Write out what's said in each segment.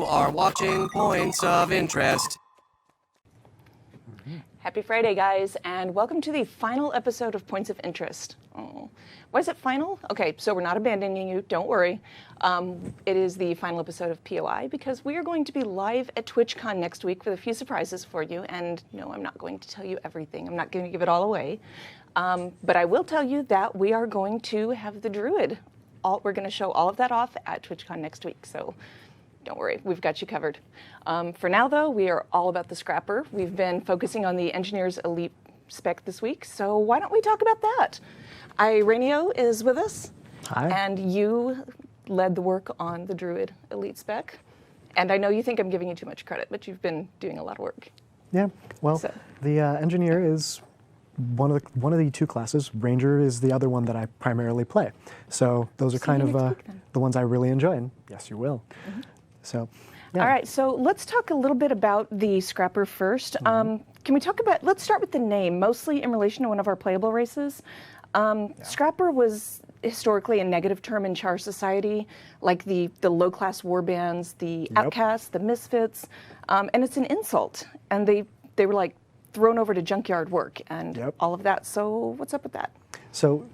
You are watching Points of Interest. Happy Friday, guys, and welcome to the final episode of Points of Interest. Oh, why is it final? Okay, so we're not abandoning you, don't worry. It is the final episode of POI because we are going to be live at TwitchCon next week with a few surprises for you, and no, I'm not going to tell you everything. I'm not going to give it all away. But I will tell you that we are going to have the Druid. We're going to show all of that off at TwitchCon next week, so don't worry, we've got you covered. For now, though, we are all about the Scrapper. We've been focusing on the Engineer's Elite spec this week, so why don't we talk about that? Irenio is with us. Hi. And you led the work on the Druid Elite spec. And I know you think I'm giving you too much credit, but you've been doing a lot of work. Yeah, well, the Engineer is one of the two classes. Ranger is the other one that I primarily play. So those are kind of the ones I really enjoy, and yes, you will. Mm-hmm. So, yeah. All right, so let's talk a little bit about the Scrapper first. Mm-hmm. Can we talk about, let's start with the name, mostly in relation to one of our playable races. Scrapper was historically a negative term in Char society, like the low-class warbands, the outcasts, the misfits, and it's an insult. And they were like thrown over to junkyard work and all of that. So what's up with that? So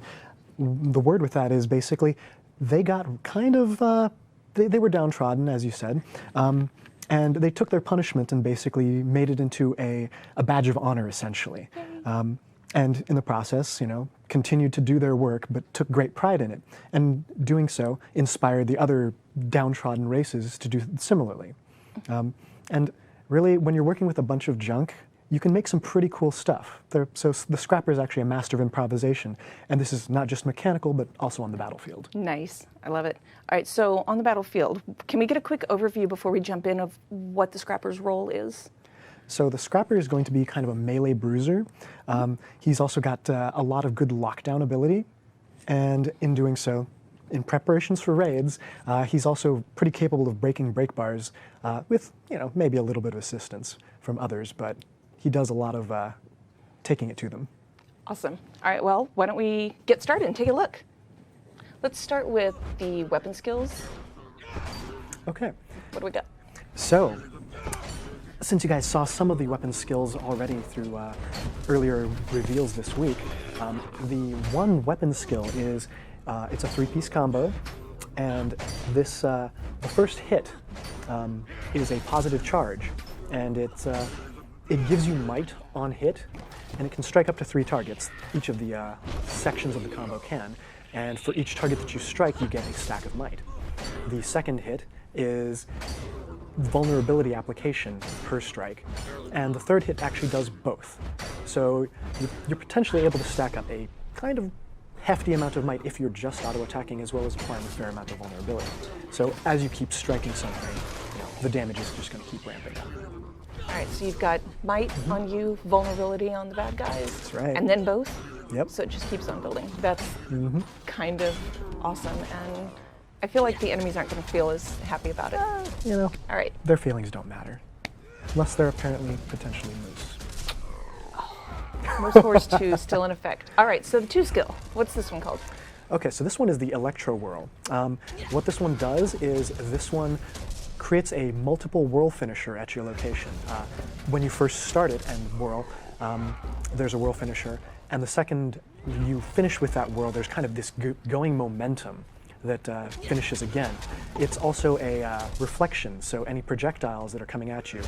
the word with that is basically they got kind of, they were downtrodden, as you said, and they took their punishment and basically made it into a badge of honor, essentially. And in the process, continued to do their work, but took great pride in it. And doing so inspired the other downtrodden races to do similarly. And really, when you're working with a bunch of junk, you can make some pretty cool stuff. So the Scrapper is actually a master of improvisation. And this is not just mechanical, but also on the battlefield. Nice. I love it. All right, so on the battlefield, can we get a quick overview before we jump in of what the Scrapper's role is? So the Scrapper is going to be kind of a melee bruiser. He's also got a lot of good lockdown ability. And in doing so, in preparations for raids, he's also pretty capable of breaking break bars with, maybe a little bit of assistance from others, but he does a lot of taking it to them. Awesome. All right, well, why don't we get started and take a look? Let's start with the weapon skills. Okay. What do we got? So, since you guys saw some of the weapon skills already through earlier reveals this week, the one weapon skill is, it's a 3-piece combo, and this, the first hit is a positive charge, and it gives you might on hit, and it can strike up to 3 targets. Each of the sections of the combo can, and for each target that you strike, you get a stack of might. The second hit is vulnerability application per strike, and the third hit actually does both. So you're potentially able to stack up a kind of hefty amount of might if you're just auto-attacking as well as applying a fair amount of vulnerability. So as you keep striking something, the damage is just going to keep ramping up. All right, so you've got might on you, vulnerability on the bad guys. That's right. And then both? Yep. So it just keeps on building. That's kind of awesome, and I feel like the enemies aren't going to feel as happy about it. All right. Their feelings don't matter. Unless they're apparently potentially moose. Moose Horse 2 still in effect. All right, so the 2 skill. What's this one called? Okay, so this one is the Electro Whirl. What this one does is this one creates a multiple whirl finisher at your location. When you first start it and whirl, there's a whirl finisher, and the second you finish with that whirl, there's kind of this going momentum that finishes again. It's also a reflection, so any projectiles that are coming at you,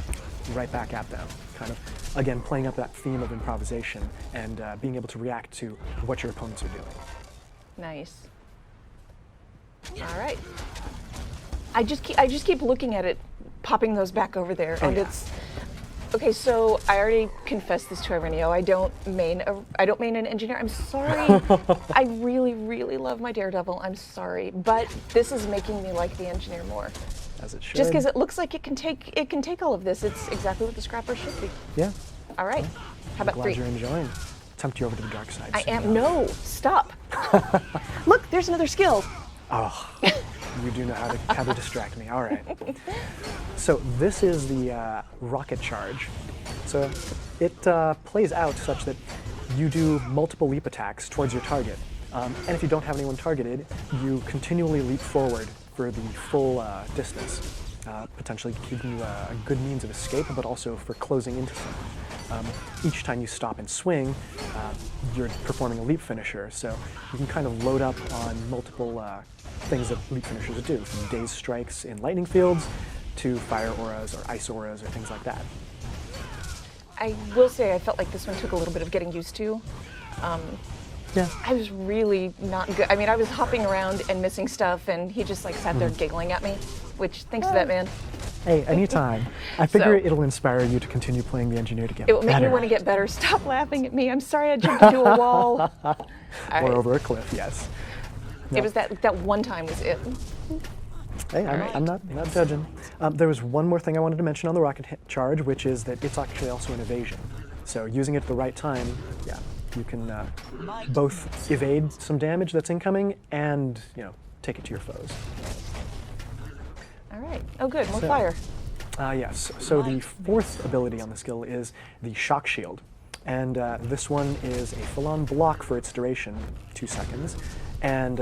right back at them, kind of, again, playing up that theme of improvisation and being able to react to what your opponents are doing. Nice. All right. I just keep looking at it, popping those back over there, and it's okay. So I already confessed this to Irenio. I don't main an engineer. I'm sorry. I really, really love my Daredevil. I'm sorry, but this is making me like the engineer more. As it should. Just because it looks like it can take all of this. It's exactly what the Scrapper should be. Yeah. All right. How about 3? Glad you're enjoying. Tempt you over to the dark side. I am. No, stop. Look, there's another skill. Oh. You do know how to distract me. All right. So this is the rocket charge. So it plays out such that you do multiple leap attacks towards your target. And if you don't have anyone targeted, you continually leap forward for the full distance. potentially giving you a good means of escape, but also for closing into someone. Each time you stop and swing, you're performing a leap finisher, so you can kind of load up on multiple things that leap finishers do, from dazed strikes in lightning fields to fire auras or ice auras or things like that. I will say I felt like this one took a little bit of getting used to. Yeah. I was really not good. I mean, I was hopping around and missing stuff, and he just like sat there giggling at me, which thanks to that man. Hey, anytime. I figure So- it'll inspire you to continue playing the engineer to get It will make better. me want to get better. Stop laughing at me. I'm sorry I jumped into a wall. All Or right. over a cliff, yes. It was that one time was it. Hey, I'm not judging. There was one more thing I wanted to mention on the rocket charge, which is that it's actually also an evasion. So using it at the right time, yeah, you can both evade some damage that's incoming and, take it to your foes. All right. Oh, good. More So- fire. Yes, so the fourth ability on the skill is the shock shield. And this one is a full-on block for its duration, 2 seconds. And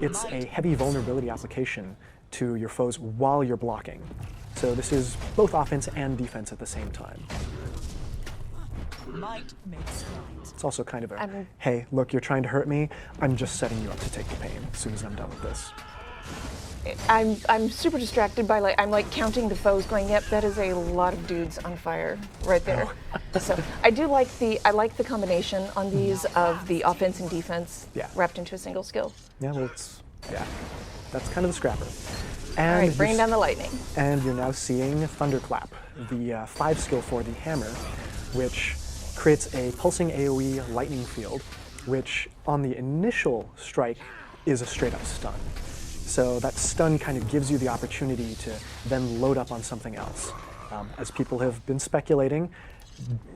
it's a heavy vulnerability application to your foes while you're blocking. So this is both offense and defense at the same time. Might makes right. It's also kind of a, I'm- hey, look, you're trying to hurt me, I'm just setting you up to take the pain as soon as I'm done with this. I'm super distracted by I'm like counting the foes, going, yep, that is a lot of dudes on fire right there. So I like the combination on these of the offense and defense Yeah. wrapped into a single skill. Yeah, well, that's kind of the scrapper. And All right, you're bring down the lightning. And you're now seeing Thunderclap, the 5 skill for the hammer, which creates a pulsing AoE lightning field, which on the initial strike is a straight up stun. So that stun kind of gives you the opportunity to then load up on something else. As people have been speculating,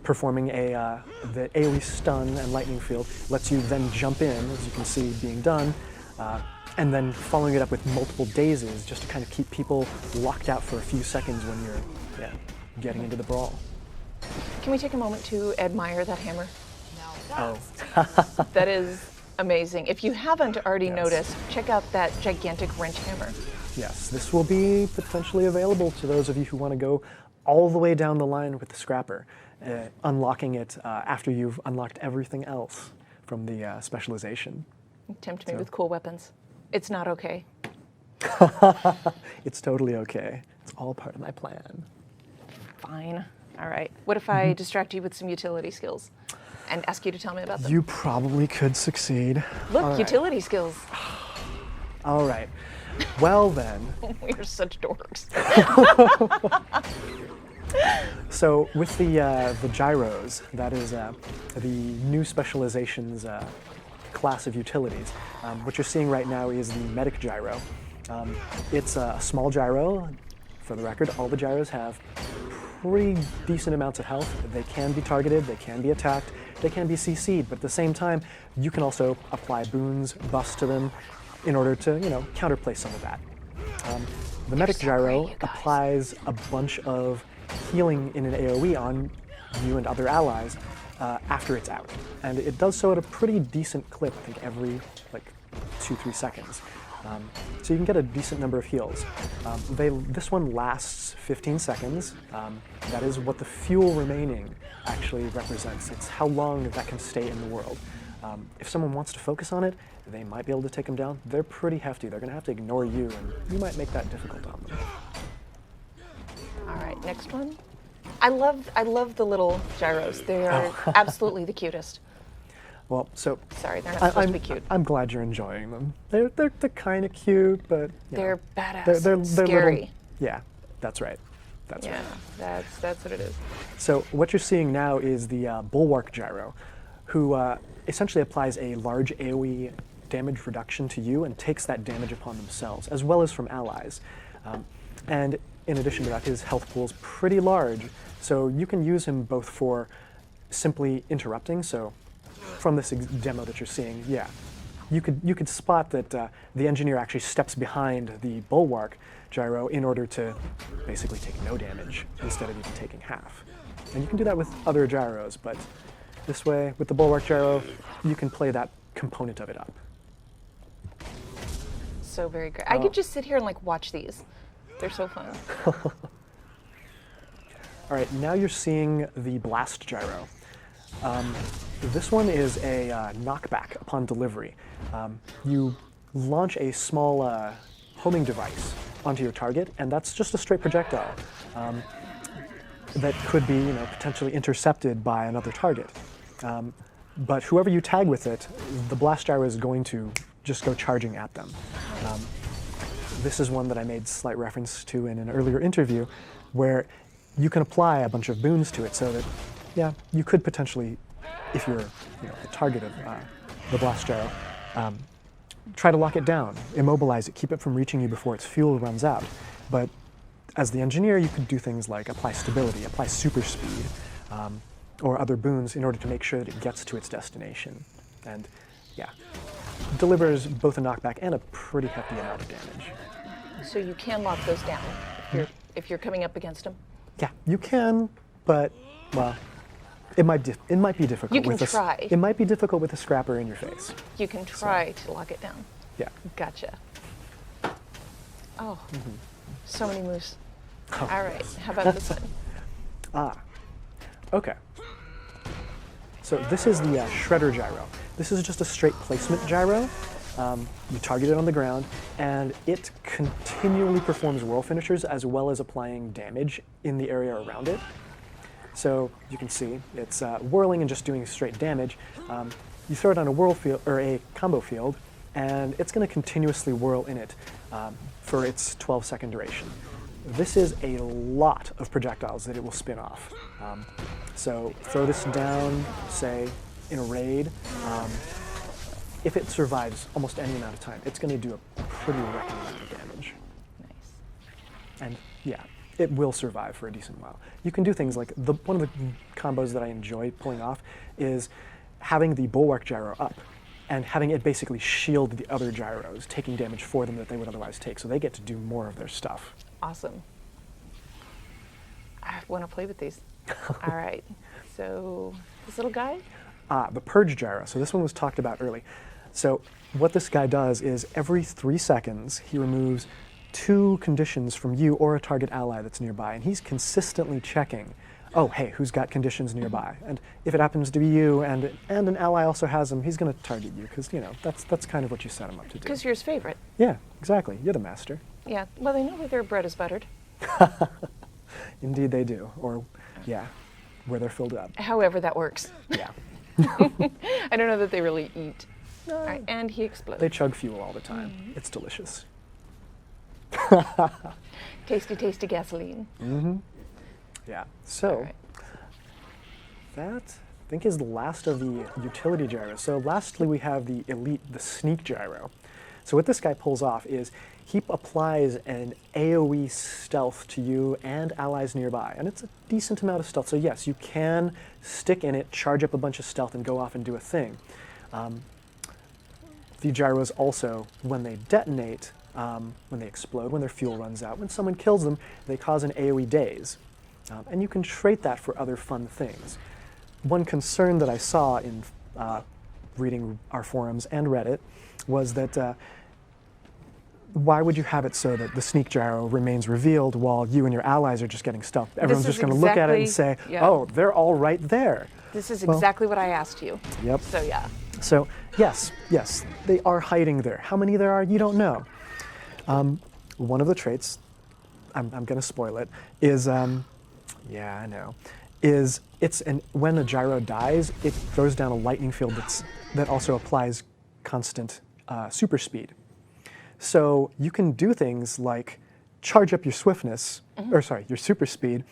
performing the AoE stun and lightning field lets you then jump in, as you can see being done, and then following it up with multiple dazes just to kind of keep people locked out for a few seconds when you're getting into the brawl. Can we take a moment to admire that hammer? Oh, That is amazing. If you haven't already noticed, check out that gigantic wrench hammer. yes, this will be potentially available to those of you who want to go all the way down the line with the scrapper, unlocking it after you've unlocked everything else from the specialization. Tempt me with cool weapons. It's not okay. It's totally okay. It's all part of my plan. Fine. All right. What if I distract you with some utility skills and ask you to tell me about them? You probably could succeed. Look, all right. utility skills. All right. Well then, We're such dorks. so with the gyros, that is the new specializations class of utilities. What you're seeing right now is the medic gyro. It's a small gyro. For the record, all the gyros have pretty decent amounts of health. They can be targeted, they can be attacked, they can be CC'd, but at the same time, you can also apply boons, buffs to them in order to, counterplay some of that. The medic gyro applies a bunch of healing in an AoE on you and other allies after it's out. And it does so at a pretty decent clip, I think every 2-3 seconds. So you can get a decent number of heals. This one lasts 15 seconds. That is what the fuel remaining actually represents. It's how long that can stay in the world. If someone wants to focus on it, they might be able to take them down. They're pretty hefty. They're going to have to ignore you, and you might make that difficult on them. All right, next one. I love the little gyros. They are absolutely the cutest. Well, so Sorry, they're not supposed to be cute. I'm glad you're enjoying them. They're kind of cute, but They're badass. They're little- scary. yeah, that's right. That's Yeah, right. that's what it is. So what you're seeing now is the Bulwark Gyro, who essentially applies a large AoE damage reduction to you and takes that damage upon themselves, as well as from allies. And in addition to that, his health pool is pretty large, so you can use him both for simply interrupting. So from this demo that you're seeing, you could spot that the engineer actually steps behind the Bulwark Gyro in order to basically take no damage instead of even taking half. And you can do that with other gyros, but this way, with the Bulwark Gyro, you can play that component of it up. So very great. I could just sit here and watch these. They're so fun. All right, now you're seeing the blast gyro. This one is a knockback upon delivery. You launch a small homing device onto your target, and that's just a straight projectile that could be, potentially intercepted by another target. But whoever you tag with it, the blast gyro is going to just go charging at them. This is one that I made slight reference to in an earlier interview, where you can apply a bunch of boons to it, so that, yeah, you could potentially, if you're, the target of the blast gyro, try to lock it down, immobilize it, keep it from reaching you before its fuel runs out. But as the engineer, you could do things like apply stability, apply super speed, or other boons in order to make sure that it gets to its destination. And yeah, delivers both a knockback and a pretty hefty amount of damage. So you can lock those down if you're coming up against them? Yeah, you can, but, well, it might be difficult. You can try. It might be difficult with a scrapper in your face. You can try to lock it down. Yeah. Gotcha. Oh, so many moves. All right, how about this one? Okay. So this is the shredder gyro. This is just a straight placement gyro. You target it on the ground, and it continually performs whirl finishers as well as applying damage in the area around it. So you can see it's whirling and just doing straight damage. You throw it on a whirl field or a combo field, and it's going to continuously whirl in it for its 12-second duration. This is a lot of projectiles that it will spin off. So throw this down, say, in a raid. If it survives almost any amount of time, it's going to do a pretty wrecking amount of damage. Nice. And yeah, it will survive for a decent while. You can do things like, one of the combos that I enjoy pulling off is having the bulwark gyro up and having it basically shield the other gyros, taking damage for them that they would otherwise take, so they get to do more of their stuff. Awesome. I want to play with these. All right, so this little guy? The purge gyro. So this one was talked about early. So what this guy does is every 3 seconds, he removes 2 conditions from you or a target ally that's nearby, and he's consistently checking, oh, hey, who's got conditions nearby? And if it happens to be you and an ally also has them, he's going to target you, because, that's kind of what you set him up to do. Because you're his favorite. Yeah, exactly. You're the master. Yeah, well, they know that their bread is buttered. Indeed they do. Or, yeah, where they're filled up. However that works. Yeah. I don't know that they really eat. No. All right, and he explodes. They chug fuel all the time. It's delicious. Tasty, tasty gasoline. Yeah. So right. that, I think, is the last of the utility gyros. So lastly, we have the elite, the sneak gyro. So what this guy pulls off is he applies an AoE stealth to you and allies nearby, and it's a decent amount of stealth. So yes, you can stick in it, charge up a bunch of stealth, and go off and do a thing. The gyros also, when they detonate, when they explode, when their fuel runs out, when someone kills them, they cause an AoE daze. And you can trait that for other fun things. One concern that I saw in reading our forums and Reddit was that why would you have it so that the sneak gyro remains revealed while you and your allies are just getting stealth? Everyone's just going to look at it and say, oh, they're all right there. This is exactly what I asked you. Yep. So yeah. So yes, they are hiding there. How many there are, you don't know. One of the traits, I'm going to spoil it, is, yeah, I know, is when a gyro dies, it throws down a lightning field that also applies constant super speed. So you can do things like charge up your swiftness, or sorry, your super speed.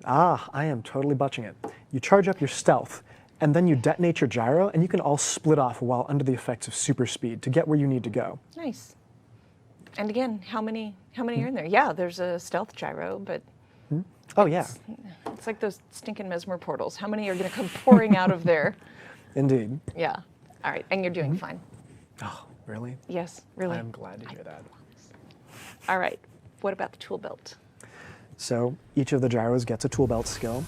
I am totally botching it. You charge up your stealth, and then you detonate your gyro, and you can all split off while under the effects of super speed to get where you need to go. Nice. And again, how many are in there? Yeah, there's a stealth gyro, but oh yeah, it's like those stinking mesmer portals. How many are going to come pouring out of there? Indeed. Yeah. All right, and you're doing fine. Oh, really? Yes, really. I'm glad to hear that. All right. What about the tool belt? So each of the gyros gets a tool belt skill.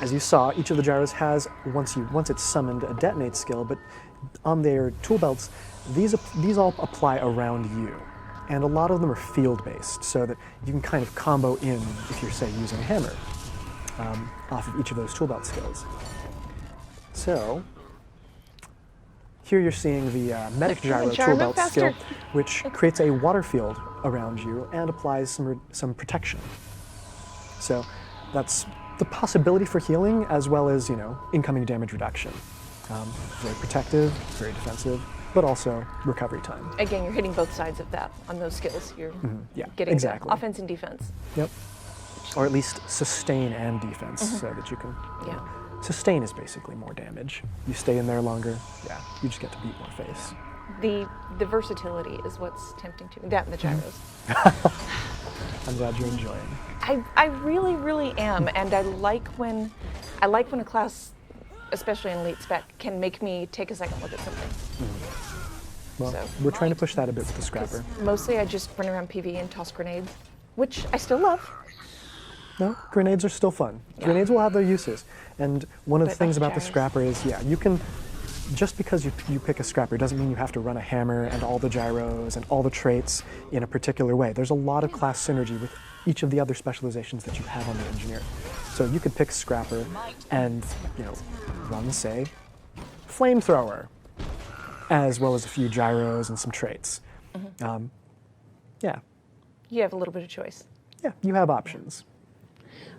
As you saw, each of the gyros has, once it's summoned, a detonate skill, but on their tool belts, these all apply around you. and a lot of them are field-based, so that you can kind of combo in if you're, say, using a hammer off of each of those tool belt skills. So here you're seeing the medic gyro tool belt skill, which creates a water field around you and applies some protection. So that's the possibility for healing as well as, incoming damage reduction. Very protective, very defensive, but also recovery time. Again, you're hitting both sides of that on those skills. You're getting exactly. offense and defense. Yep. Or at least sustain and defense, so that you can. Sustain is basically more damage. You stay in there longer. Yeah, you just get to beat more face. The versatility is what's tempting to me. That and the gyros. I'm glad you're enjoying. I really, really am, and I like when a class, especially in elite spec, can make me take a second look at something. Well, So- we're trying to push that a bit with the scrapper. Mostly, I just run around PV and toss grenades, which I still love. No, grenades are still fun. Grenades will have their uses. And one of the But things about the gyros. scrapper is, you can, just because you pick a scrapper doesn't mean you have to run a hammer and all the gyros and all the traits in a particular way. There's a lot of class synergy with each of the other specializations that you have on the engineer. So you could pick scrapper and, run, say, flamethrower, as well as a few gyros and some traits. Yeah, You have a little bit of choice. you have options.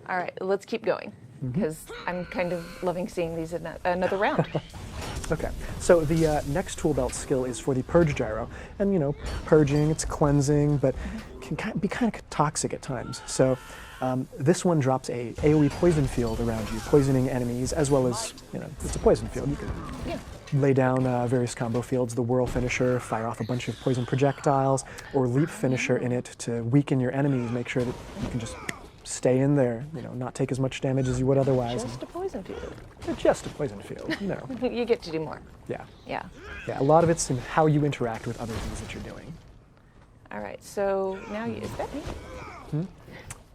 All right, let's keep going, because I'm kind of loving seeing these in another round. Okay, so the next tool belt skill is for the purge gyro, and purging, it's cleansing, but can be kind of toxic at times. So this one drops a AoE poison field around you, poisoning enemies, as well as it's a poison field. You can lay down various combo fields, the whirl finisher, fire off a bunch of poison projectiles, or leap finisher in it to weaken your enemies, make sure that you can just stay in there, not take as much damage as you would otherwise. Just a poison field. Just a poison field, You get to do more. Yeah. Yeah. Yeah, a lot of it's in how you interact with other things that you're doing. All right, so now is that me?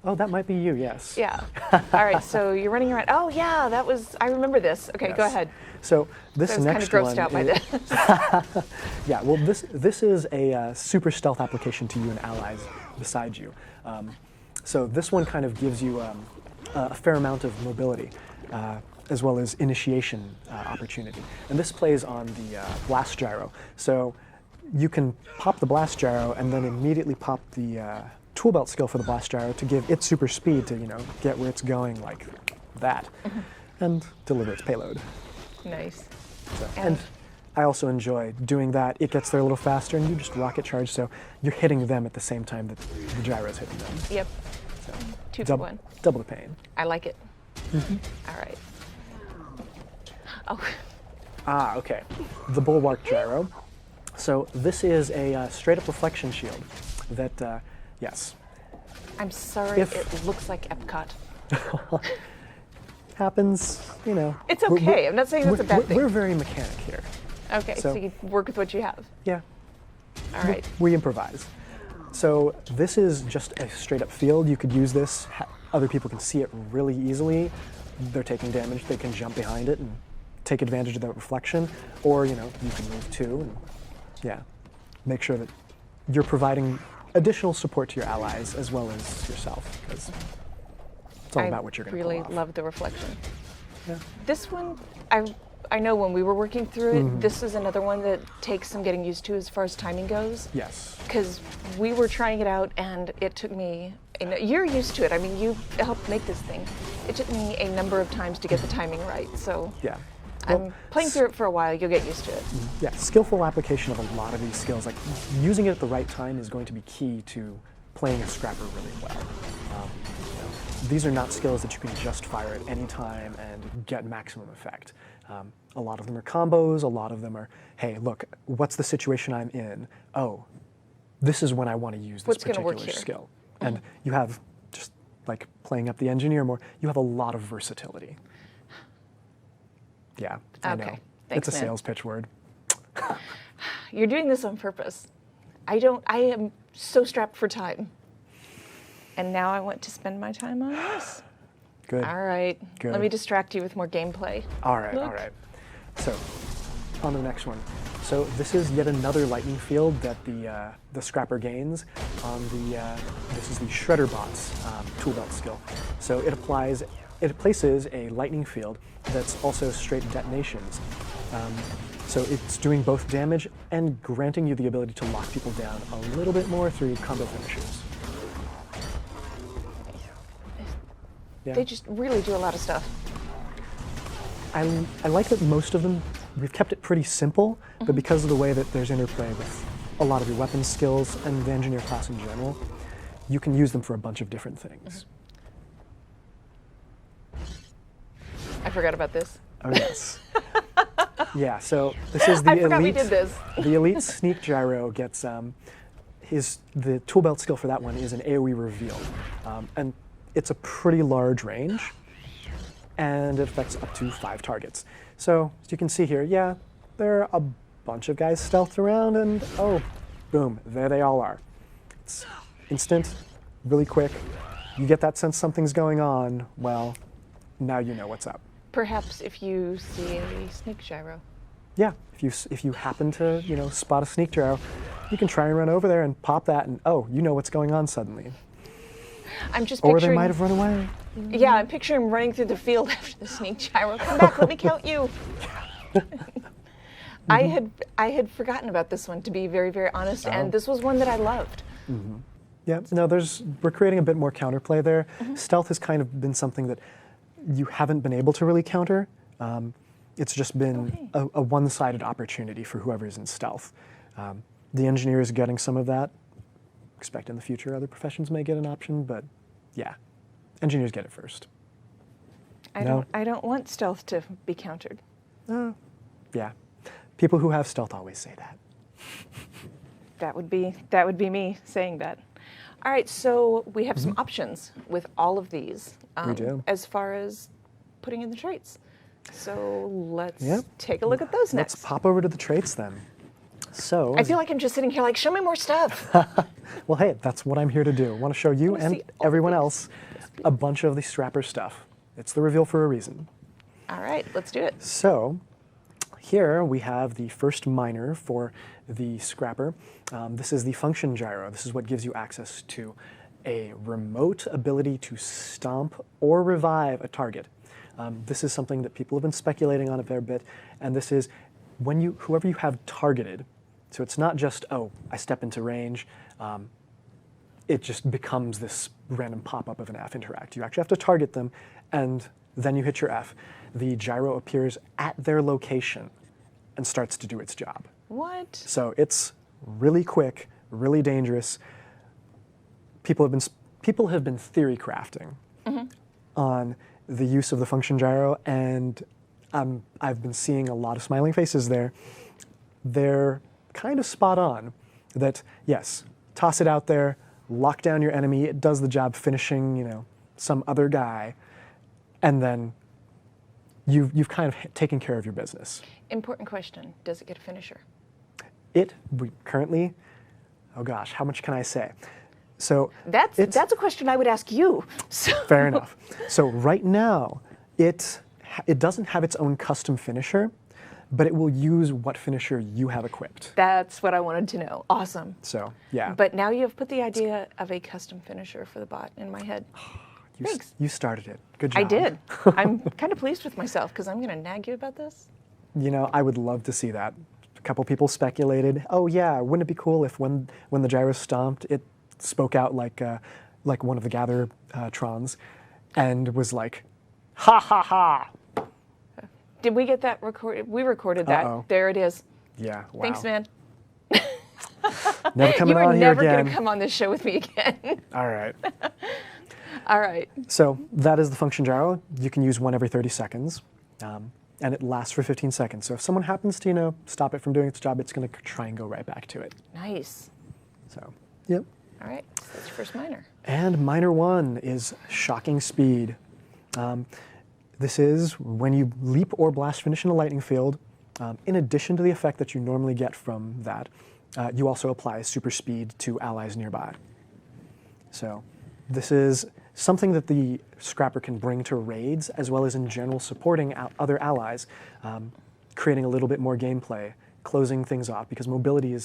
Oh, that might be you, yes. Yeah. All right, so you're running around. Oh, yeah, I remember this. Okay, go Yes. ahead. So this I was next kind of one grossed out by is, this. yeah, well, this is a super stealth application to you and allies beside you. So this one kind of gives you a fair amount of mobility, as well as initiation opportunity. And this plays on the blast gyro. So you can pop the blast gyro and then immediately pop the tool belt skill for the blast gyro to give it super speed to get where it's going like that, and deliver its payload. Nice. So, and I also enjoy doing that. It gets there a little faster, and you just rocket charge, so you're hitting them at the same time that the gyro's hitting them. Yep. So 2 for 1. double the pain. I like it. All right. Oh, Ah, okay. The bulwark gyro. So this is a straight-up reflection shield that, yes, I'm sorry. If- It looks like Epcot. happens, It's okay. I'm not saying that's a bad thing. We're very mechanic here. Okay, so so- you work with what you have. Yeah, All right. we improvise. So this is just a straight-up field. You could use this. Other people can see it really easily. They're taking damage. They can jump behind it and take advantage of that reflection. Or, you can move too and, make sure that you're providing additional support to your allies as well as yourself, because it's all about what you're going to pull really off. love the reflection. Yeah. This one, I know when we were working through it, this is another one that takes some getting used to as far as timing goes. Yes. Because we were trying it out, and it took me. You're used to it. I mean, you helped make this thing. It took me a number of times to get the timing right. So Yeah. I'm playing through it for a while. You'll get used to it. Yeah, skillful application of a lot of these skills, like using it at the right time, is going to be key to playing a scrapper really well. These are not skills that you can just fire at any time and get maximum effect. A lot of them are combos, a lot of them are, hey, look, what's the situation I'm in? Oh, this is when I want to use this What's gonna particular work here? skill. And you have, just like playing up the engineer more, you have a lot of versatility. Yeah, I know. Okay, thanks, It's a man. sales pitch word. You're doing this on purpose. I am so strapped for time. And now I want to spend my time on this. Good. All right. Good. Let me distract you with more gameplay. All right, all Look. right. So, on to the next one. So this is yet another lightning field that the Scrapper gains on this is the Shredder Bot's tool belt skill. So it places a lightning field that's also straight detonations. So it's doing both damage and granting you the ability to lock people down a little bit more through combo finishers. Yeah. They just really do a lot of stuff. I like that most of them, we've kept it pretty simple, but because of the way that there's interplay with a lot of your weapon skills and the engineer class in general, you can use them for a bunch of different things. I forgot about this. Oh yes. Yeah, so this is the I forgot elite. we did this. The elite sneak gyro gets the tool belt skill for that one is an AoE reveal, and it's a pretty large range, and it affects up to 5 targets. So as you can see here, yeah, there are a bunch of guys stealthed around, and oh, boom, there they all are. It's instant, really quick. You get that sense something's going on. Well, now you know what's up. Perhaps if you see a sneak gyro. Yeah, if you happen to spot a sneak gyro, you can try and run over there and pop that, and oh, you know what's going on suddenly. I'm just picturing. Or they might have run away. Yeah, I'm picturing him running through the field after the sneak gyro. Come back, let me count you. I had forgotten about this one, to be very, very honest, and this was one that I loved. Yeah, no, we're creating a bit more counterplay there. Stealth has kind of been something that you haven't been able to really counter. It's just been a one-sided opportunity for whoever's in stealth. The engineer is getting some of that. Expect in the future other professions may get an option, but yeah, engineers get it first. I don't want stealth to be countered. Yeah, people who have stealth always say that. That would be me saying that. All right, so we have some options with all of these. We do. As far as putting in the traits. So let's take a look at those next. Let's pop over to the traits then. So I feel like I'm just sitting here like, show me more stuff. well, hey, that's what I'm here to do. I want to show you and everyone else a bunch of the Scrapper stuff. It's the reveal for a reason. All right, let's do it. So here we have the first miner for the Scrapper. This is the function gyro. This is what gives you access to a remote ability to stomp or revive a target. This is something that people have been speculating on a fair bit, and this is whoever you have targeted. So it's not just, oh, I step into range. It just becomes this random pop-up of an F interact. You actually have to target them, and then you hit your F. The gyro appears at their location and starts to do its job. What? So it's really quick, really dangerous. People have been theory crafting on the use of the function gyro, and I've been seeing a lot of smiling faces there. They're kind of spot on that, yes, toss it out there, lock down your enemy, it does the job finishing, some other guy, and then you've kind of taken care of your business. Important question, does it get a finisher? We currently, oh gosh, how much can I say? So that's a question I would ask you. So. Fair enough. So right now, it doesn't have its own custom finisher, but it will use what finisher you have equipped. That's what I wanted to know. Awesome. So, yeah. But now you have put the idea of a custom finisher for the bot in my head. Thanks. You started it. Good job. I did. I'm kind of pleased with myself because I'm going to nag you about this. I would love to see that. A couple people speculated, oh yeah, wouldn't it be cool if when the gyro stomped, it spoke out like one of the Gather-trons and was like, ha ha ha. Did we get that recorded? We recorded that. Uh-oh. There it is. Yeah, wow. Thanks, man. Never coming on here again. You are never going to come on this show with me again. All right. All right. So that is the function gyro. You can use one every 30 seconds, and it lasts for 15 seconds. So if someone happens to, stop it from doing its job, it's going to try and go right back to it. Nice. So, yep. All right, so that's your first miner. And miner 1 is shocking speed. This is when you leap or blast finish in a lightning field. In addition to the effect that you normally get from that, you also apply super speed to allies nearby. So this is something that the Scrapper can bring to raids, as well as in general supporting other allies, creating a little bit more gameplay closing things off, because mobility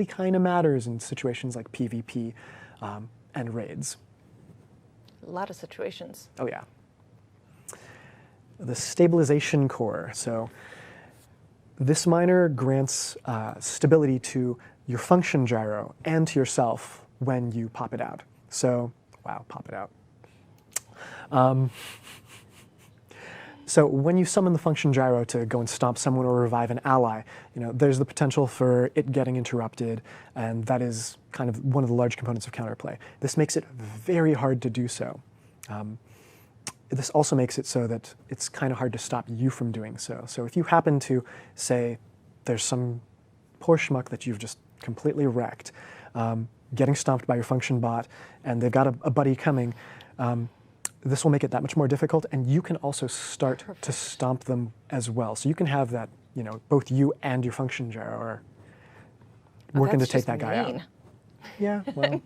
kind of matters in situations like PvP and raids. A lot of situations. Oh yeah. The stabilization core. So this miner grants stability to your function gyro and to yourself when you pop it out. So, wow, pop it out. So when you summon the function gyro to go and stomp someone or revive an ally, there's the potential for it getting interrupted, and that is kind of one of the large components of counterplay. This makes it very hard to do so. This also makes it so that it's kind of hard to stop you from doing so. So if you happen to say there's some poor schmuck that you've just completely wrecked, getting stomped by your function bot, and they've got a buddy coming, this will make it that much more difficult, and you can also start to stomp them as well. So you can have that, both you and your function gyro are working to take that guy out. Yeah, well,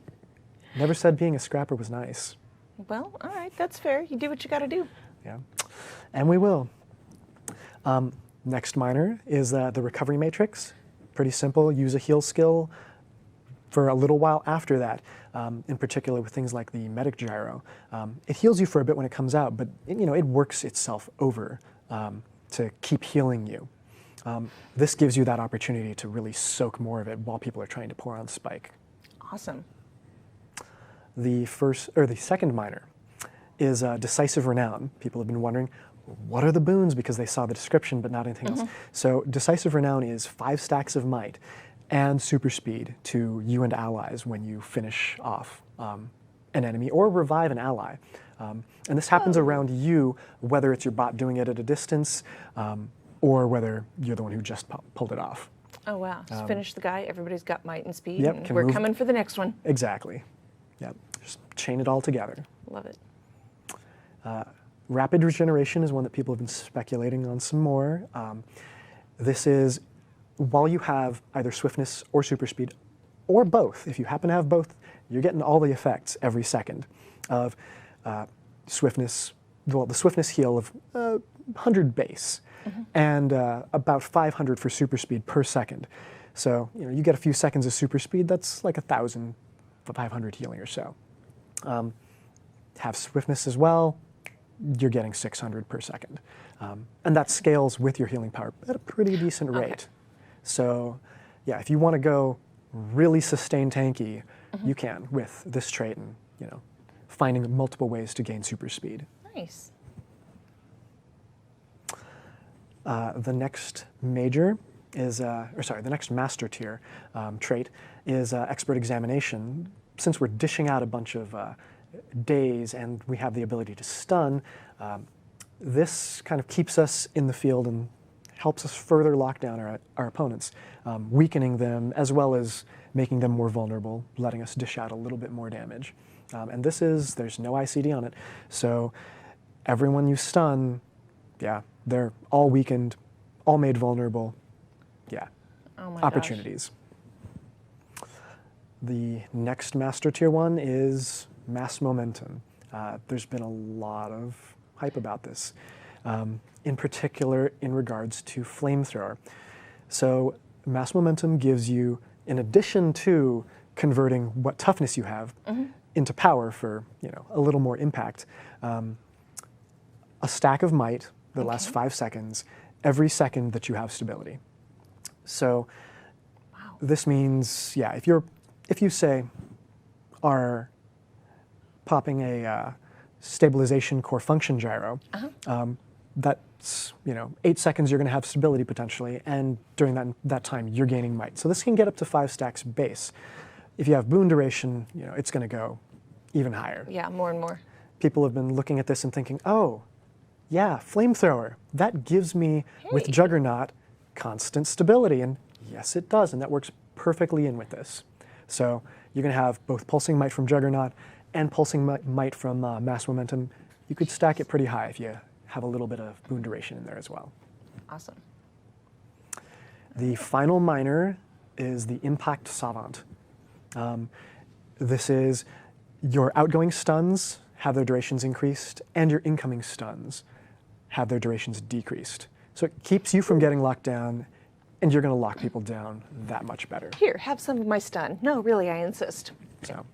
never said being a scrapper was nice. Well, all right, that's fair. You do what you got to do. Yeah, and we will. Next miner is the recovery matrix. Pretty simple. Use a heal skill for a little while after that. In particular with things like the medic gyro. It heals you for a bit when it comes out, but it works itself over to keep healing you. This gives you that opportunity to really soak more of it while people are trying to pour on spike. Awesome. The second miner is decisive renown. People have been wondering, what are the boons? Because they saw the description, but not anything else. So decisive renown is 5 stacks of might and super speed to you and allies when you finish off an enemy or revive an ally. And this happens around you, whether it's your bot doing it at a distance or whether you're the one who just pulled it off. Oh, wow. Just finish the guy, everybody's got might and speed, Yep, and we're coming for the next one. Exactly. Yep. Just chain it all together. Love it. Rapid regeneration is one that people have been speculating on some more. This is while you have either swiftness or super speed, or both. If you happen to have both, you're getting all the effects every second of swiftness. Well, the swiftness heal of 100 base and about 500 for super speed per second. So you get a few seconds of super speed. That's like 1,500 healing or so. Have swiftness as well. You're getting 600 per second. And that scales with your healing power at a pretty decent rate. Okay. So yeah, if you want to go really sustain tanky, you can with this trait and finding multiple ways to gain super speed. Nice. The next major is, the next master tier trait is expert examination. Since we're dishing out a bunch of days and we have the ability to stun, this kind of keeps us in the field and helps us further lock down our opponents, weakening them as well as making them more vulnerable, letting us dish out a little bit more damage. And there's no ICD on it, so everyone you stun, yeah, they're all weakened, all made vulnerable, yeah, Oh my opportunities. The next master tier one is mass momentum. There's been a lot of hype about this, in particular in regards to flamethrower. So mass momentum gives you, in addition to converting what toughness you have into power for a little more impact, a stack of might that lasts 5 seconds every second that you have stability. So this means, yeah, if you say are popping a stabilization core function gyro, that's 8 seconds you're going to have stability potentially, and during that time you're gaining might. So this can get up to 5 stacks base. If you have boon duration, it's going to go even higher. Yeah, more and more. People have been looking at this and thinking, oh, yeah, flamethrower, that gives me with Juggernaut constant stability, and yes it does, and that works perfectly in with this. So you're going to have both pulsing might from Juggernaut and pulsing might from mass momentum. You could stack it pretty high if you have a little bit of boon duration in there as well. Awesome. The final minor is the impact savant. This is your outgoing stuns have their durations increased, and your incoming stuns have their durations decreased. So it keeps you from getting locked down and you're going to lock people down that much better. Here, have some of my stun. No, really, I insist. So,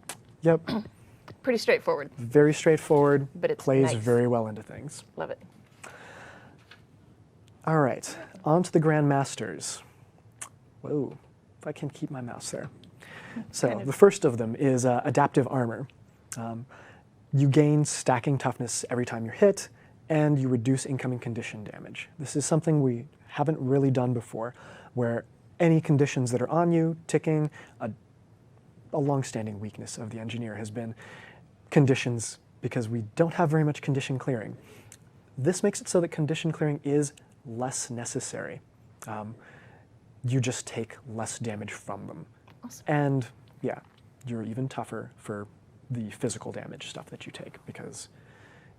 yep, Pretty straightforward. very straightforward, But it's plays nice. very well into things. Love it. All right, on to the Grandmasters. Whoa, if I can keep my mouse there. So Kind of. the first of them is adaptive armor. You gain stacking toughness every time you're hit, and you reduce incoming condition damage. This is something we haven't really done before, where any conditions that are on you, ticking, a long-standing weakness of the engineer has been conditions, because we don't have very much condition clearing. This makes it so that condition clearing is less necessary. You just take less damage from them. Awesome. And yeah, you're even tougher for the physical damage stuff that you take, because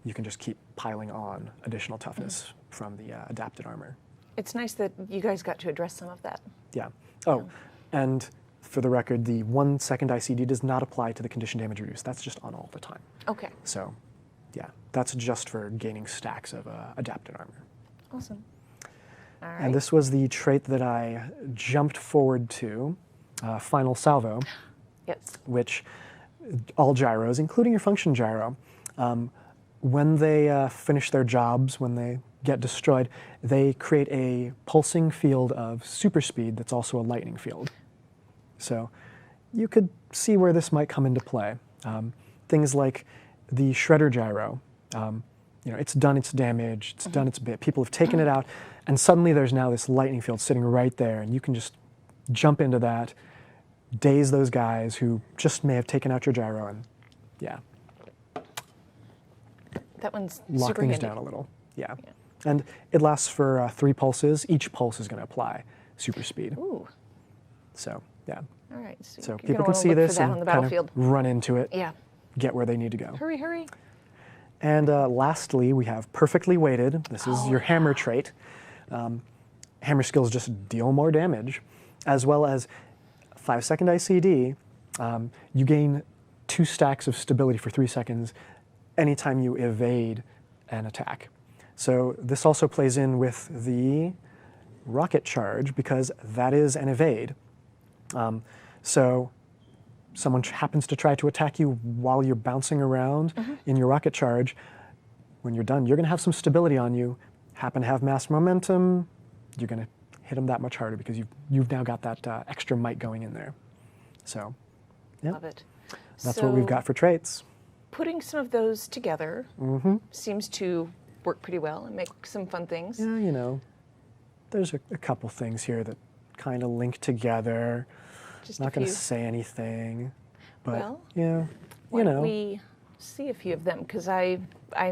you can just keep piling on additional toughness from the adapted armor. It's nice that you guys got to address some of that. Yeah. Oh, and for the record, the 1 second ICD does not apply to the condition damage reduce. That's just on all the time. Okay. So, yeah, that's just for gaining stacks of adapted armor. Awesome. All right. And this was the trait that I jumped forward to, Final Salvo, Yes. which all gyros, including your function gyro, when they finish their jobs, when they get destroyed, they create a pulsing field of super speed that's also a lightning field. So you could see where this might come into play. Things like the shredder gyro, it's done its damage, it's done its bit, people have taken it out, and suddenly there's now this lightning field sitting right there, and you can just jump into that, daze those guys who just may have taken out your gyro, and yeah, That one's lock super things handy. down a little. Yeah. And it lasts for 3 pulses. Each pulse is going to apply super speed. Ooh. So, yeah. All right. So you're people gonna can wanna see look for this that and on the kind battlefield. of run into it, Yeah. get where they need to go. Hurry, hurry. And lastly, we have perfectly weighted. This is your hammer trait. Hammer skills just deal more damage, as well as 5 second ICD. You gain 2 stacks of stability for 3 seconds anytime you evade an attack. So this also plays in with the rocket charge, because that is an evade. So someone happens to try to attack you while you're bouncing around in your rocket charge. When you're done, you're going to have some stability on you. Happen to have mass momentum, you're going to hit them that much harder, because you've now got that extra might going in there. So, yeah, Love it. that's what we've So, got for traits. Putting some of those together seems to work pretty well and make some fun things. Yeah, there's a couple things here that kind of link together. Just Not a going to few. say anything, but Well, yeah, Why don't we see a few of them? Because I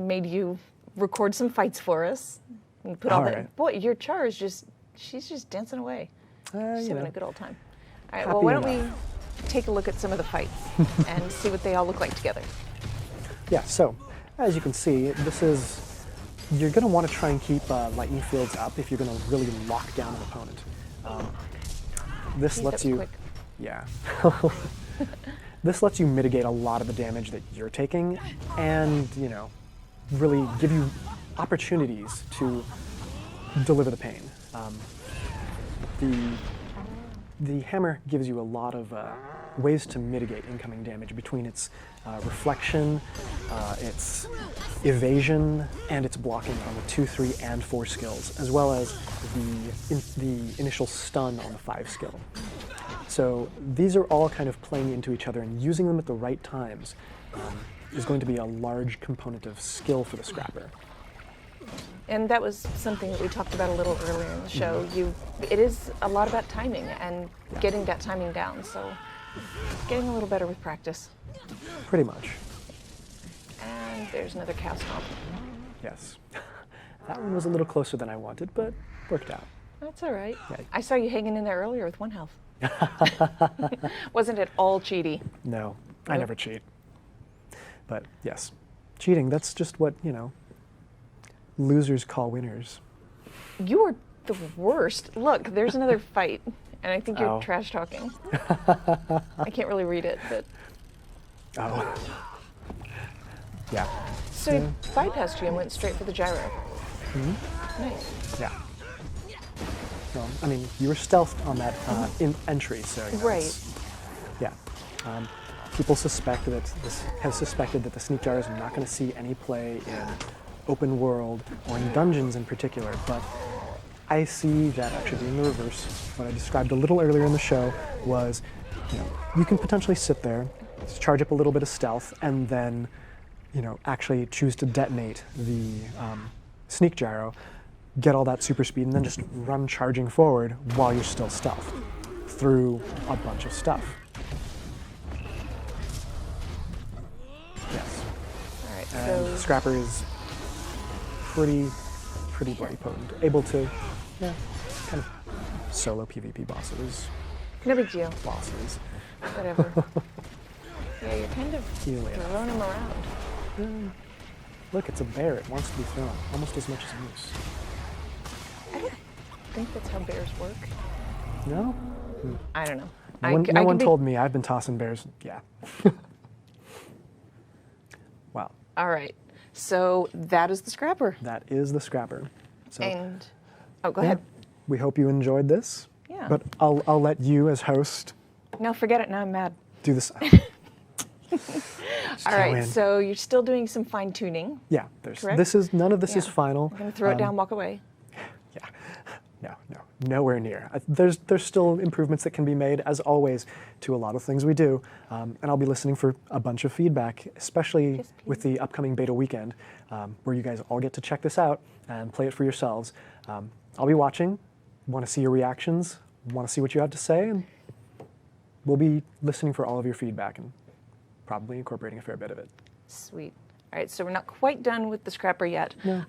made you record some fights for us. And put all All that. right. Boy, your char is she's just dancing away. She's having a good old time. All right, well, Happy why don't enough. we take a look at some of the fights and see what they all look like together? Yeah, so as you can see, you're going to want to try and keep lightning fields up if you're going to really lock down an opponent. This Geez, lets that was you, quick. yeah, this lets you mitigate a lot of the damage that you're taking, and really give you opportunities to deliver the pain. The hammer gives you a lot of ways to mitigate incoming damage between its reflection, its evasion, and its blocking on the 2, 3, and 4 skills, as well as the initial stun on the 5 skill. So these are all kind of playing into each other, and using them at the right times is going to be a large component of skill for the scrapper. And that was something that we talked about a little earlier in the show. It is a lot about timing and getting that timing down. So getting a little better with practice. Pretty much, And there's another cow stomp. yes. That one was a little closer than I wanted, but worked out. That's all right. Yeah. I saw you hanging in there earlier with 1 health. Wasn't it all cheaty? No, I Nope. never cheat. But yes, cheating, that's just what, losers call winners. You are the worst. Look, there's another fight. And I think you're Oh. trash talking. I can't really read it, but. Oh. Yeah, So you bypassed you and went straight for the gyro. Nice. yeah. Well, I mean, you were stealthed on that entry, so you know, Right. yeah. People suspect that have suspected that the sneak gyros are not going to see any play in open world or in dungeons in particular, but I see that actually being the reverse. What I described a little earlier in the show was, you know, you can potentially sit there, charge up a little bit of stealth, and then, you know, actually choose to detonate the sneak gyro, get all that super speed, and then just run charging forward while you're still stealth through a bunch of stuff. Yes. All right. And So Scrapper is pretty bloody potent. Able to, yeah, kind of solo PvP bosses. no big deal. Bosses. Whatever. Yeah, you're kind of Easily enough. throwing them around. Look, it's a bear. It wants to be thrown, almost as much as a moose. I think that's how bears work. No? I don't know. No one told me. I've been tossing bears. Yeah. Wow. All right. So that is the Scrapper. That is the Scrapper. So, And oh, go yeah, ahead. we hope you enjoyed this. Yeah. But I'll let you, as host, No, forget it. Now I'm mad. do this. All right. win. So you're still doing some fine tuning. Yeah. Correct? None of this is Yeah. final. I'm gonna throw it down, walk away. Yeah. No, nowhere near. There's still improvements that can be made, as always, to a lot of things we do. And I'll be listening for a bunch of feedback, especially Yes, with the upcoming beta weekend, where you guys all get to check this out and play it for yourselves. I'll be watching, want to see your reactions, want to see what you have to say, and we'll be listening for all of your feedback and probably incorporating a fair bit of it. Sweet. All right, so we're not quite done with the Scrapper yet. No.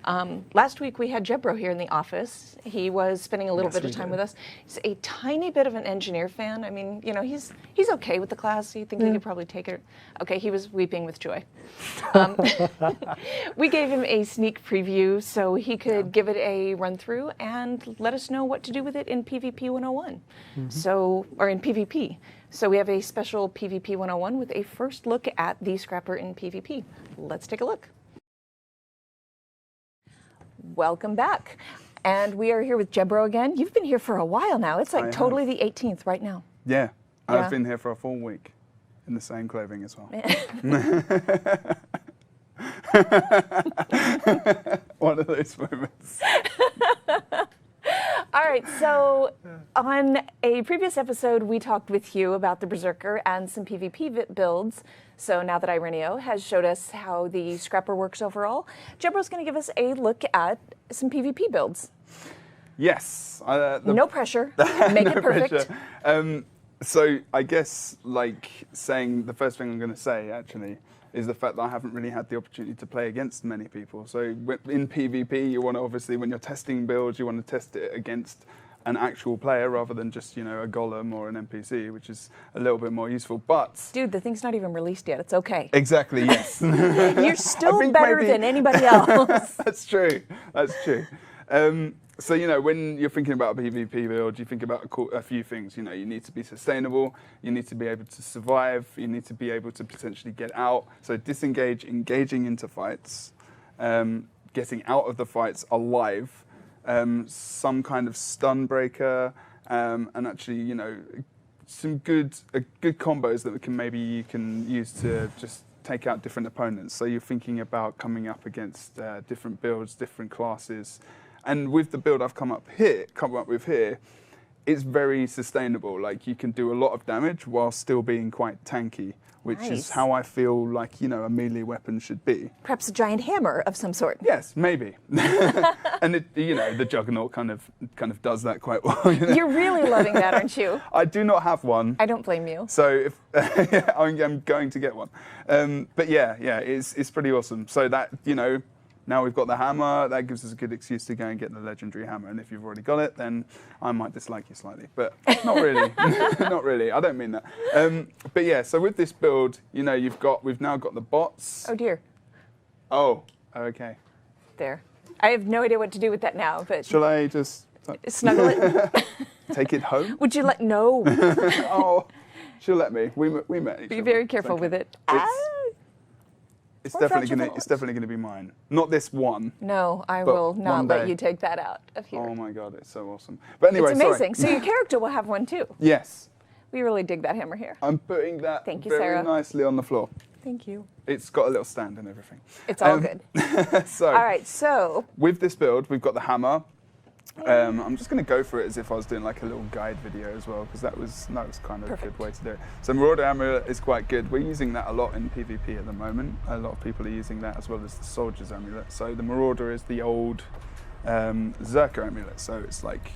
Last week we had Gyro here in the office. He was spending a little Yes, bit of we time did. with us. He's a tiny bit of an engineer fan. I mean, you know, he's okay with the class. He thinks he could probably take it. Okay, he was weeping with joy. We gave him a sneak preview so he could give it a run through and let us know what to do with it in PvP 101. So, or in PvP. So we have a special PvP 101 with a first look at the Scrapper in PvP. Let's take a look. Welcome back. And we are here with Gyro again. You've been here for a while now. It's like I totally the 18th right now. Yeah, Yeah. I've been here for a full week in the same clothing as well. One of those moments. All right, so on a previous episode, we talked with you about the Berserker and some PvP builds. So now that Irenio has showed us how the Scrapper works overall, Gyro's going to give us a look at some PvP builds. Yes. No pressure. Make it perfect. So I guess, like, saying the first thing I'm going to say, actually, is the fact that I haven't really had the opportunity to play against many people. So in PvP, you want to, obviously, when you're testing builds, you want to test it against an actual player rather than just, you know, a golem or an NPC, which is a little bit more useful. But Dude, the thing's not even released yet. It's okay. exactly, yes. You're still think better maybe- than anybody else. That's true. That's true. So, you know, when you're thinking about a PvP build, you think about a few things. You know, you need to be sustainable, you need to be able to survive, you need to be able to potentially get out. So disengage, engaging into fights, getting out of the fights alive, some kind of stun breaker, and actually, you know, some good combos that you can use to just take out different opponents. So you're thinking about coming up against different builds, different classes. And with the build I've come up with here, it's very sustainable. Like, you can do a lot of damage while still being quite tanky, which Nice. is how I feel like, you know, a melee weapon should be. Perhaps a giant hammer of some sort. Yes, maybe. And it, you know, the Juggernaut kind of does that quite well. You know? You're really loving that, aren't you? I do not have one. I don't blame you. So if I'm going to get one. But yeah, it's pretty awesome. So that, you know, now we've got the hammer, that gives us a good excuse to go and get the legendary hammer. And if you've already got it, then I might dislike you slightly. But not really. Not really. I don't mean that. But yeah, so with this build, you know, we've now got the bots. Oh dear. Oh, okay. There. I have no idea what to do with that now, but Shall I just snuggle it. take it home? Would you let? No. Oh, she'll let me. We met each Be other. very It's careful okay. with it. It's- It's Or definitely fragile gonna. It's definitely gonna be mine. Not this one. No, I But will not one let day. you take that out of here. Oh my god, it's so awesome. But anyway, It's amazing. sorry. So your character will have one too. Yes, We really dig that hammer here. I'm putting that Thank you, very Sarah. nicely on the floor. Thank you. It's got a little stand and everything. It's all good. So All right, so with this build, we've got the hammer. I'm just going to go for it as if I was doing like a little guide video as well, because that was kind of Perfect. a good way to do it. So Marauder Amulet is quite good. We're using that a lot in PvP at the moment. A lot of people are using that as well as the Soldier's Amulet. So the Marauder is the old Zerker Amulet. So it's like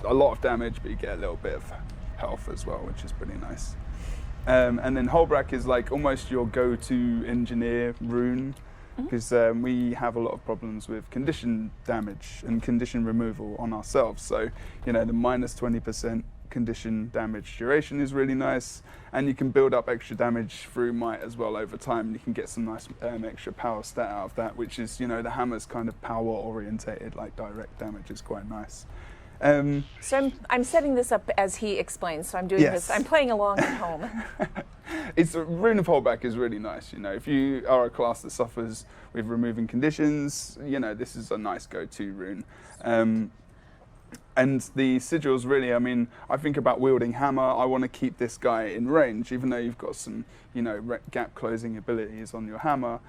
a lot of damage, but you get a little bit of health as well, which is pretty nice. And then Holbrak is like almost your go-to engineer rune, because we have a lot of problems with condition damage and condition removal on ourselves. So, you know, the minus 20% condition damage duration is really nice, and you can build up extra damage through might as well over time. You can get some nice extra power stat out of that, which is, you know, the hammer's kind of power orientated, like direct damage is quite nice. so I'm setting this up as he explains. So I'm doing Yes. this. I'm playing along at home. It's Rune of Holdback is really nice. You know, if you are a class that suffers with removing conditions, you know, this is a nice go-to rune. And the sigils really, I mean, I think about wielding hammer. I want to keep this guy in range, even though you've got some, you know, gap closing abilities on your hammer.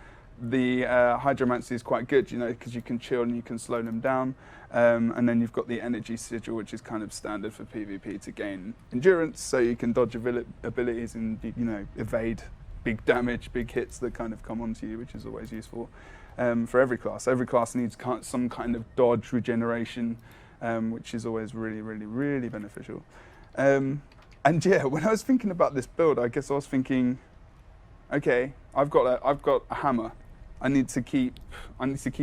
The Hydromancy is quite good, you know, because you can chill and you can slow them down. And then you've got the Energy Sigil, which is kind of standard for PvP to gain endurance, so you can dodge abilities and, you know, evade big damage, big hits that kind of come onto you, which is always useful for every class. Every class needs some kind of dodge regeneration, which is always really, really, really beneficial. And yeah, when I was thinking about this build, I guess I was thinking, okay, I've got a hammer. I need to keep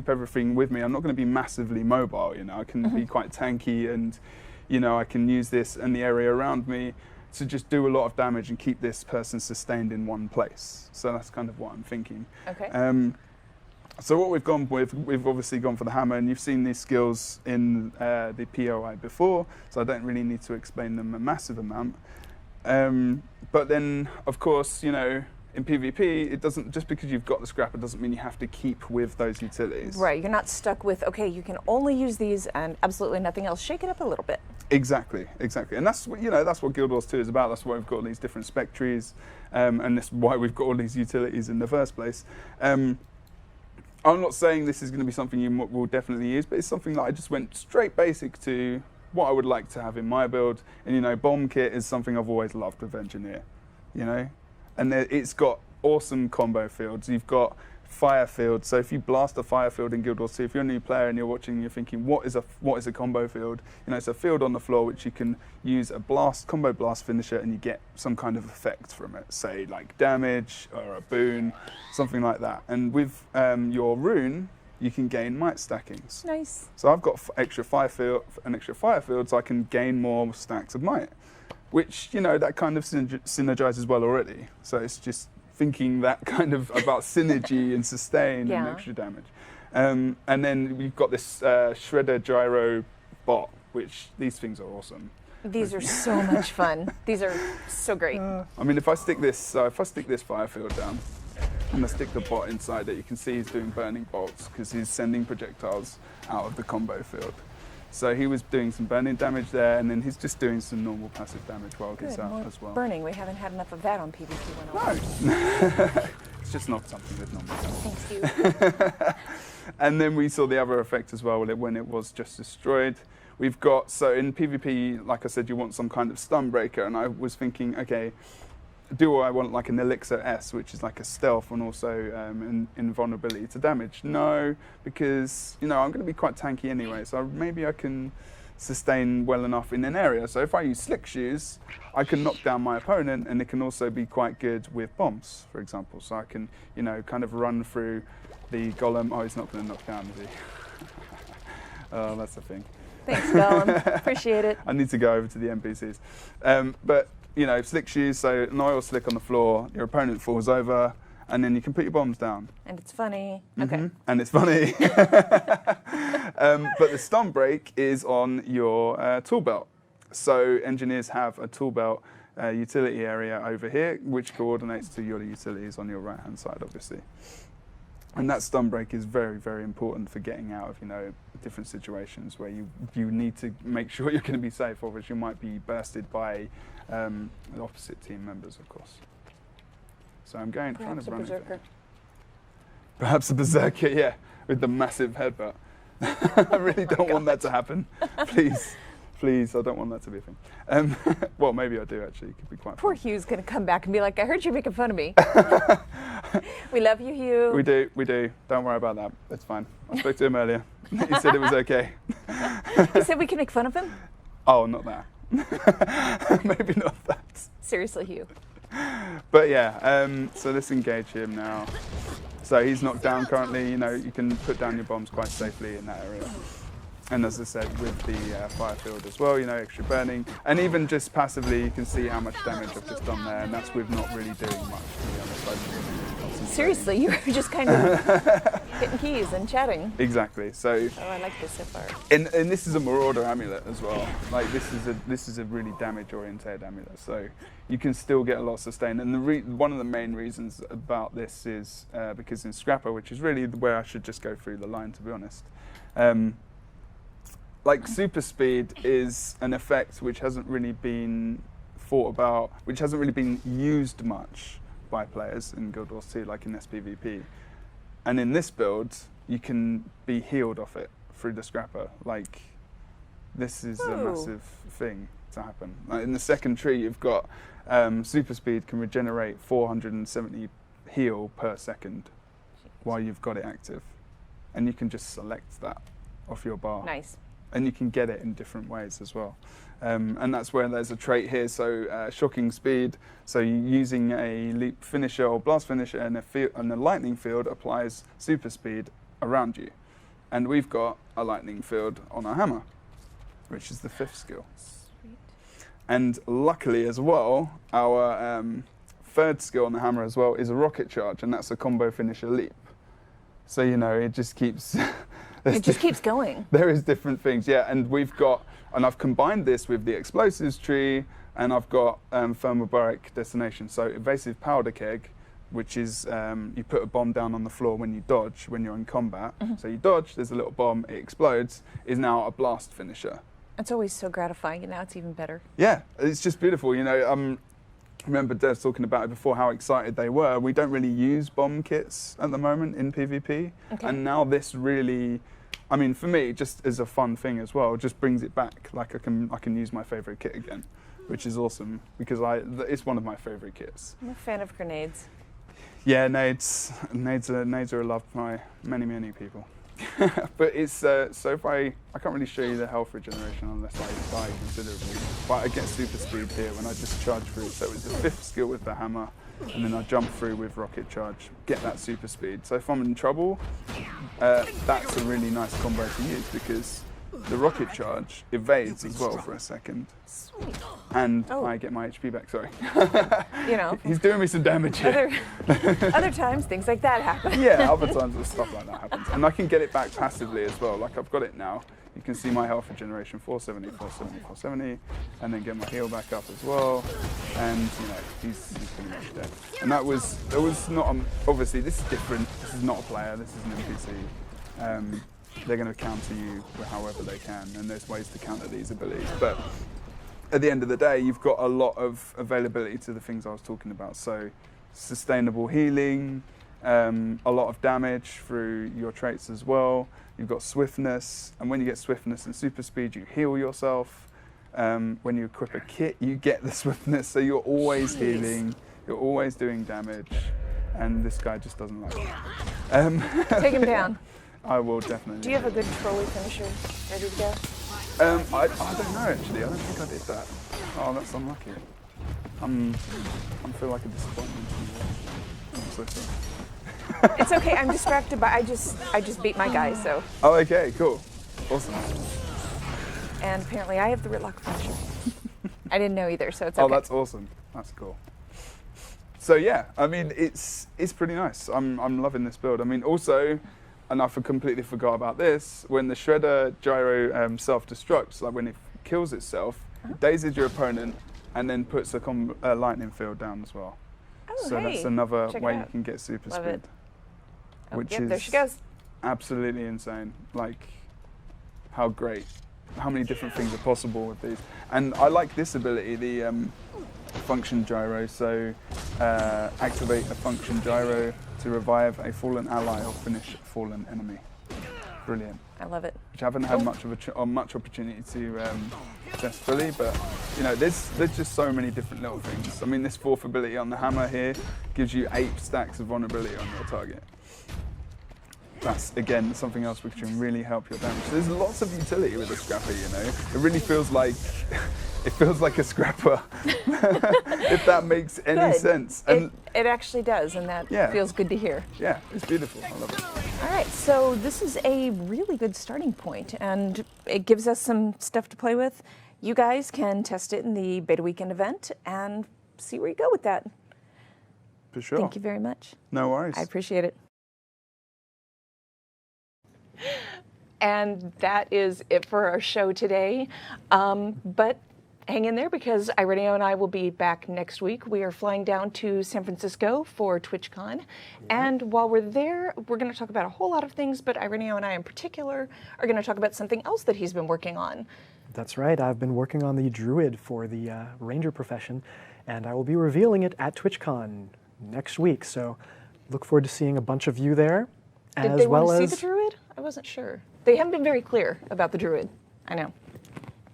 everything with me. I'm not going to be massively mobile, you know. I can be quite tanky, and, you know, I can use this and the area around me to just do a lot of damage and keep this person sustained in one place. So that's kind of what I'm thinking. Okay. So what we've gone with, we've obviously gone for the hammer, and you've seen these skills in the POI before, so I don't really need to explain them a massive amount. But then, of course, you know, in PvP, it doesn't, just because you've got the scrap, it doesn't mean you have to keep with those utilities. Right, you're not stuck with, okay, you can only use these and absolutely nothing else. Shake it up a little bit. Exactly. And that's what, you know, that's what Guild Wars 2 is about. That's why we've got all these different spectries, and that's why we've got all these utilities in the first place. I'm not saying this is going to be something you will definitely use, but it's something that I just went straight basic to what I would like to have in my build. And, you know, bomb kit is something I've always loved with Engineer, you know? And it's got awesome combo fields. You've got fire field. So if you blast a fire field in Guild Wars 2, if you're a new player and you're watching and you're thinking, what is a combo field? You know, it's a field on the floor which you can use a combo blast finisher, and you get some kind of effect from it. Say like damage or a boon, something like that. And with your rune, you can gain might stackings. Nice. So I've got an extra fire field, so I can gain more stacks of might, which, you know, that kind of synergizes well already. So it's just thinking that kind of about synergy and sustain and extra damage. And then we've got this Shredder Gyro bot, which these things are awesome. These are so much fun. These are so great. I mean, if I stick this fire field down, and I stick the bot inside it, you can see he's doing burning bolts because he's sending projectiles out of the combo field. So he was doing some burning damage there, and then he's just doing some normal passive damage while he's Good, out more as well. burning. We haven't had enough of that on PvP 101. No, it's just not something with normal damage. Thanks, you. And then we saw the other effect as well when it was just destroyed. We've got, so in PvP, like I said, you want some kind of stun breaker, and I was thinking, okay, do I want like an Elixir S, which is like a stealth and also invulnerability to damage? No, because, you know, I'm going to be quite tanky anyway, so maybe I can sustain well enough in an area. So if I use Slick Shoes, I can knock down my opponent, and it can also be quite good with bombs, for example. So I can, you know, kind of run through the golem. Oh, he's not going to knock down, is he? Oh, that's the thing. Thanks, Golem. Appreciate it. I need to go over to the NPCs. But, you know, Slick Shoes, so an oil slick on the floor, your opponent falls over, and then you can put your bombs down. And it's funny. Okay. And it's funny. But the stun break is on your tool belt. So engineers have a tool belt utility area over here, which coordinates to your utilities on your right-hand side, obviously. And that stun break is very, very important for getting out of, you know, different situations where you need to make sure you're going to be safe, or else you might be bursted by the opposite team members, of course. So I'm trying to run it. Perhaps a berserker, yeah, with the massive headbutt. I really don't want that to happen. Please, I don't want that to be a thing. Well, maybe I do actually. It could be quite Poor fun. Hugh's going to come back and be like, I heard you making fun of me. We love you, Hugh. We do. Don't worry about that. It's fine. I spoke to him earlier. He said it was okay. He said we can make fun of him? Oh, not that. Maybe not that. Seriously, Hugh. But yeah, so let's engage him now. So he's knocked down currently. You know, you can put down your bombs quite safely in that area. And as I said, with the fire field as well, you know, extra burning. And even just passively, you can see how much damage I've just done there. And that's with not really doing much, to be honest. Seriously, you were just kind of hitting keys and chatting. Exactly. So. Oh, I like this so far. And this is a Marauder amulet as well. Like this is a really damage-oriented amulet. So you can still get a lot of sustain. And one of the main reasons about this is because in Scrapper, which is really where I should just go through the line, to be honest. Like super speed is an effect which hasn't really been thought about, which hasn't really been used much by players in Guild Wars 2, like in SPVP. And in this build, you can be healed off it through the Scrapper. Like, this is a massive thing to happen. Like in the second tree, you've got super speed can regenerate 470 heal per second while you've got it active. And you can just select that off your bar. Nice. And you can get it in different ways as well. And that's where there's a trait here, so shocking speed. So using a leap finisher or blast finisher and a lightning field applies super speed around you. And we've got a lightning field on our hammer, which is the 5th skill. Sweet. And luckily as well, our 3rd skill on the hammer as well is a rocket charge, and that's a combo finisher leap. So, you know, it just keeps... It just keeps going. There is different things, yeah, and I've combined this with the explosives tree, and I've got thermobaric destination. So evasive powder keg, which is you put a bomb down on the floor when you dodge, when you're in combat. Mm-hmm. So you dodge, there's a little bomb, it explodes, is now a blast finisher. It's always so gratifying, and now it's even better. Yeah, it's just beautiful, you know. I remember Dev's talking about it before, how excited they were. We don't really use bomb kits at the moment in PvP. Okay. And now this really, I mean, for me, just as a fun thing as well, just brings it back. Like I can use my favorite kit again, which is awesome because it's one of my favorite kits. I'm a fan of grenades. Yeah, nades are loved by many people. But it's so if I can't really show you the health regeneration unless I die considerably. But I get super speed here when I just charge through. So it's the 5th skill with the hammer, and then I jump through with rocket charge, get that super speed. So if I'm in trouble, that's a really nice combo to use because the rocket charge evades as well for a second. Sweet. And I get my HP back, sorry. You know. He's doing me some damage here. Other times, things like that happen. Yeah, other times stuff like that happens. And I can get it back passively as well. Like I've got it now. You can see my health regeneration, 470, 470, 470. And then get my heal back up as well. And, you know, he's pretty much dead. And there was not, obviously this is different. This is not a player, this is an NPC. They're going to counter you however they can, and there's ways to counter these abilities. But at the end of the day, you've got a lot of availability to the things I was talking about. So sustainable healing, a lot of damage through your traits as well. You've got swiftness, and when you get swiftness and super speed, you heal yourself. When you equip a kit, you get the swiftness, so you're always healing, you're always doing damage, and this guy just doesn't like it. Take him down. I will definitely. Do you have a good trolley finisher ready to go? I don't know actually. I don't think I did that. Oh, that's unlucky. I feel like a disappointment. I'm so sorry. It's okay. I'm distracted by I just beat my guy, so. Oh, okay, cool, awesome. And apparently, I have the Ritlock finisher. I didn't know either, so it's okay. Oh, that's awesome. That's cool. So yeah, I mean, it's pretty nice. I'm loving this build. I mean, also. And I completely forgot about this. When the Shredder Gyro self-destructs, like when it kills itself, it dazes your opponent and then puts a lightning field down as well. Oh, so hey, that's another check way it you out. can get super Love speed. it. which Yep, is there she goes. absolutely insane. Like, how great, how many different things are possible with these. And I like this ability, the function gyro. So activate a function gyro to revive a fallen ally or finish a fallen enemy. Brilliant. I love it. Which I haven't had much opportunity to test fully, but you know, there's just so many different little things. I mean, this fourth ability on the hammer here gives you 8 stacks of vulnerability on your target. That's again something else which can really help your damage. There's lots of utility with a scrapper, you know. It really feels like a scrapper, if that makes any Good. sense. And It actually does, and that feels good to hear. yeah, it's beautiful. I love it. All right, so this is a really good starting point, and it gives us some stuff to play with. You guys can test it in the Beta Weekend event and see where you go with that. For sure. Thank you very much. No worries. I appreciate it. And that is it for our show today. But hang in there because Irenio and I will be back next week. We are flying down to San Francisco for TwitchCon. And while we're there, we're going to talk about a whole lot of things, but Irenio and I in particular are going to talk about something else that he's been working on. That's right. I've been working on the Druid for the Ranger profession, and I will be revealing it at TwitchCon next week. So look forward to seeing a bunch of you there. Did they want to see the Druid? I wasn't sure. They haven't been very clear about the Druid. I know.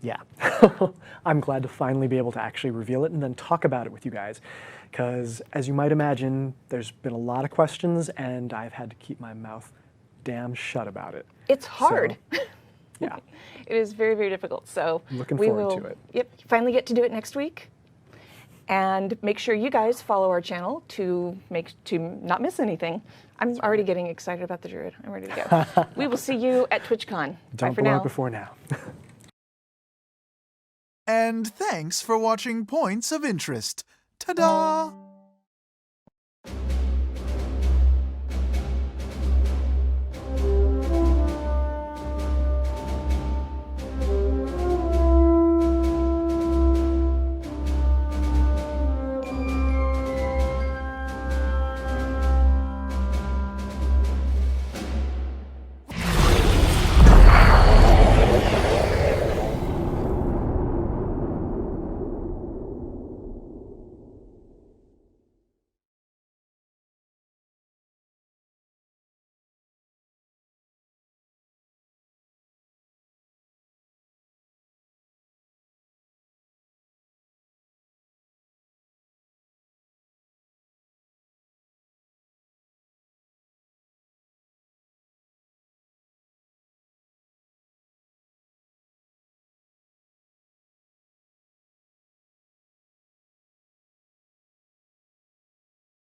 Yeah. I'm glad to finally be able to actually reveal it and then talk about it with you guys. Because as you might imagine, there's been a lot of questions and I've had to keep my mouth damn shut about it. It's hard. So, yeah. It is very, very difficult. So Looking we forward will, to it. Yep, finally get to do it next week. And make sure you guys follow our channel to not miss anything. I'm already getting excited about the Druid. I'm ready to go. We will see you at TwitchCon. Don't Bye for blow now. up before now. And thanks for watching Points of Interest. Ta-da!